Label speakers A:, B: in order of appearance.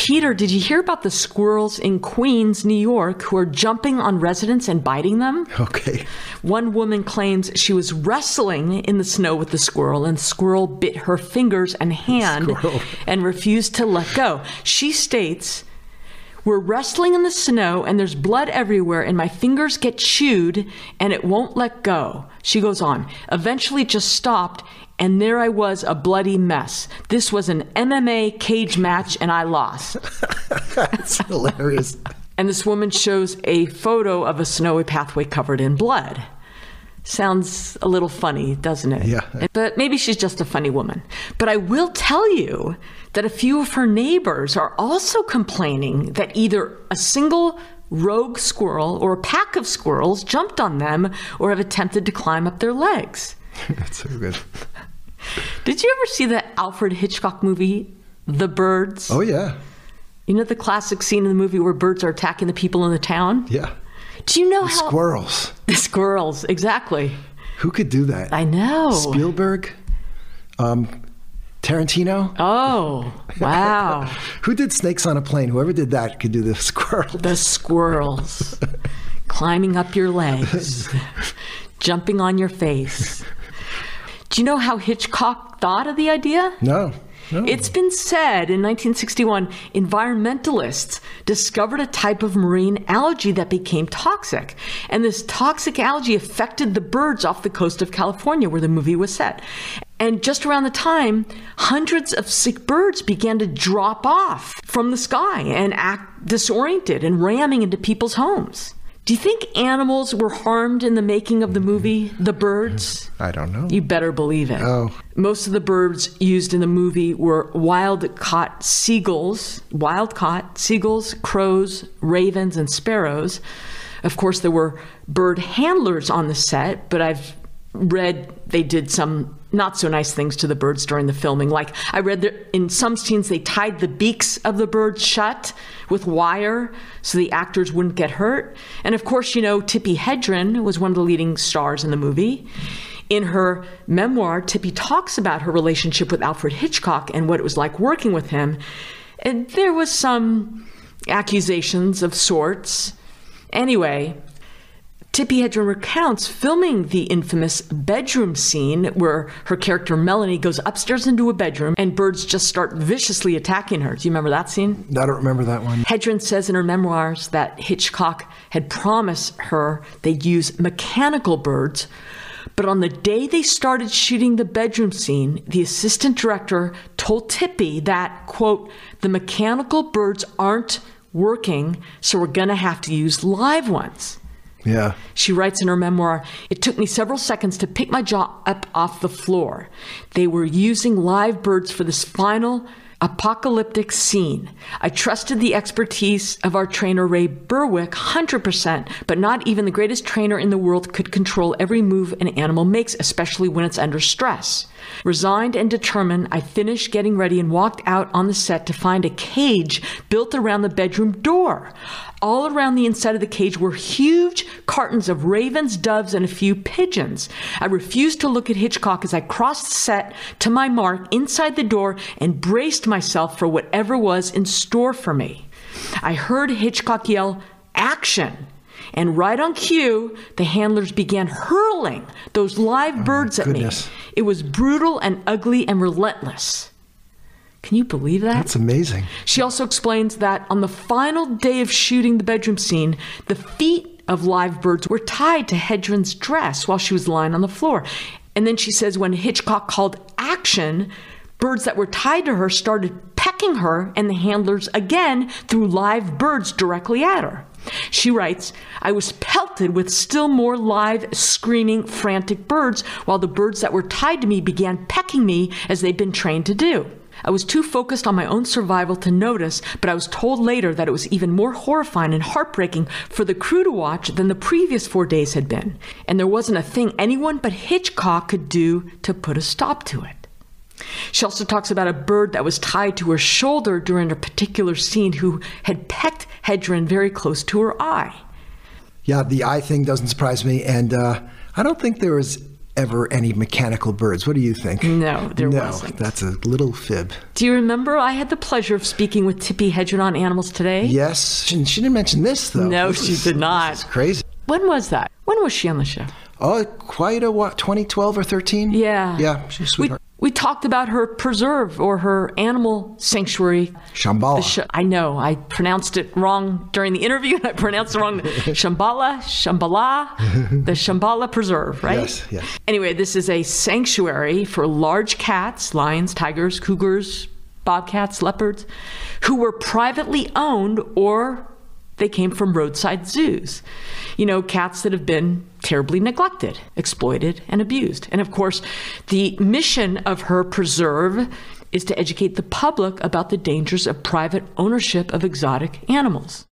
A: Peter, did you hear about the squirrels in Queens, New York, who are jumping on residents and biting them?
B: Okay.
A: One woman claims she was wrestling in the snow with the squirrel, and the squirrel bit her fingers and hand and refused to let go. She states, "We're wrestling in the snow and there's blood everywhere and my fingers get chewed and it won't let go." She goes on, "Eventually it just stopped and there I was, a bloody mess. This was an MMA cage match and I lost."
B: That's hilarious.
A: And this woman shows a photo of a snowy pathway covered in blood. Sounds a little funny, doesn't it?
B: Yeah.
A: But maybe she's just a funny woman. But I will tell you that a few of her neighbors are also complaining that either a single rogue squirrel or a pack of squirrels jumped on them or have attempted to climb up their legs.
B: That's so good.
A: Did you ever see the Alfred Hitchcock movie, The Birds?
B: Oh, yeah.
A: You know the classic scene in the movie where birds are attacking the people in the town?
B: Yeah.
A: Do you know
B: The squirrels.
A: The squirrels, exactly.
B: Who could do that?
A: I know.
B: Spielberg? Tarantino?
A: Oh, wow.
B: Who did Snakes on a Plane? Whoever did that could do the squirrels.
A: The squirrels. Climbing up your legs. Jumping on your face. Do you know how Hitchcock thought of the idea?
B: No.
A: It's been said in 1961, environmentalists discovered a type of marine algae that became toxic. And this toxic algae affected the birds off the coast of California where the movie was set. And just around the time, hundreds of sick birds began to drop off from the sky and act disoriented and ramming into people's homes. Do you think animals were harmed in the making of the movie, The Birds?
B: I don't know.
A: You better believe it.
B: Oh.
A: Most of the birds used in the movie were wild-caught seagulls, crows, ravens, and sparrows. Of course, there were bird handlers on the set, but I've read they did some not so nice things to the birds during the filming. Like I read that in some scenes they tied the beaks of the birds shut with wire so the actors wouldn't get hurt. And of course, you know, Tippi Hedren was one of the leading stars in the movie. In her memoir, Tippi talks about her relationship with Alfred Hitchcock and what it was like working with him. And there was some accusations of sorts. Anyway, Tippi Hedren recounts filming the infamous bedroom scene where her character Melanie goes upstairs into a bedroom and birds just start viciously attacking her. Do you remember that scene?
B: I don't remember that one.
A: Hedren says in her memoirs that Hitchcock had promised her they'd use mechanical birds, but on the day they started shooting the bedroom scene, the assistant director told Tippi that, quote, "the mechanical birds aren't working, so we're gonna have to use live ones."
B: Yeah.
A: She writes in her memoir, "It took me several seconds to pick my jaw up off the floor. They were using live birds for this final apocalyptic scene. I trusted the expertise of our trainer Ray Berwick 100%, but not even the greatest trainer in the world could control every move an animal makes, especially when it's under stress. Resigned and determined, I finished getting ready and walked out on the set to find a cage built around the bedroom door. All around the inside of the cage were huge cartons of ravens, doves, and a few pigeons. I refused to look at Hitchcock as I crossed the set to my mark inside the door and braced myself for whatever was in store for me. I heard Hitchcock yell, 'Action!' And right on cue, the handlers began hurling those live birds at me. It was brutal and ugly and relentless." Can you believe that?
B: That's amazing.
A: She also explains that on the final day of shooting the bedroom scene, the feet of live birds were tied to Hedren's dress while she was lying on the floor. And then she says when Hitchcock called action, birds that were tied to her started pecking her, and the handlers again threw live birds directly at her. She writes, "I was pelted with still more live, screaming, frantic birds, while the birds that were tied to me began pecking me as they'd been trained to do. I was too focused on my own survival to notice, but I was told later that it was even more horrifying and heartbreaking for the crew to watch than the previous 4 days had been. And there wasn't a thing anyone but Hitchcock could do to put a stop to it." She also talks about a bird that was tied to her shoulder during a particular scene who had pecked Hedren very close to her eye.
B: Yeah, the eye thing doesn't surprise me. And I don't think there was ever any mechanical birds. What do you think?
A: No, there wasn't.
B: That's a little fib.
A: Do you remember I had the pleasure of speaking with Tippi Hedren on Animals Today?
B: Yes. She didn't mention this, though.
A: No, she did not.
B: This is crazy.
A: When was that? When was she on the show?
B: Oh, quite a while. 2012 or 13?
A: Yeah.
B: Yeah, she's a sweetheart.
A: We talked about her preserve or her animal sanctuary.
B: Shambhala.
A: I know. I pronounced it wrong during the interview, and I pronounced it wrong. Shambhala, the Shambhala Preserve, right?
B: Yes, yes.
A: Anyway, this is a sanctuary for large cats, lions, tigers, cougars, bobcats, leopards, who were privately owned or they came from roadside zoos. You know, cats that have been terribly neglected, exploited, and abused. And of course, the mission of her preserve is to educate the public about the dangers of private ownership of exotic animals.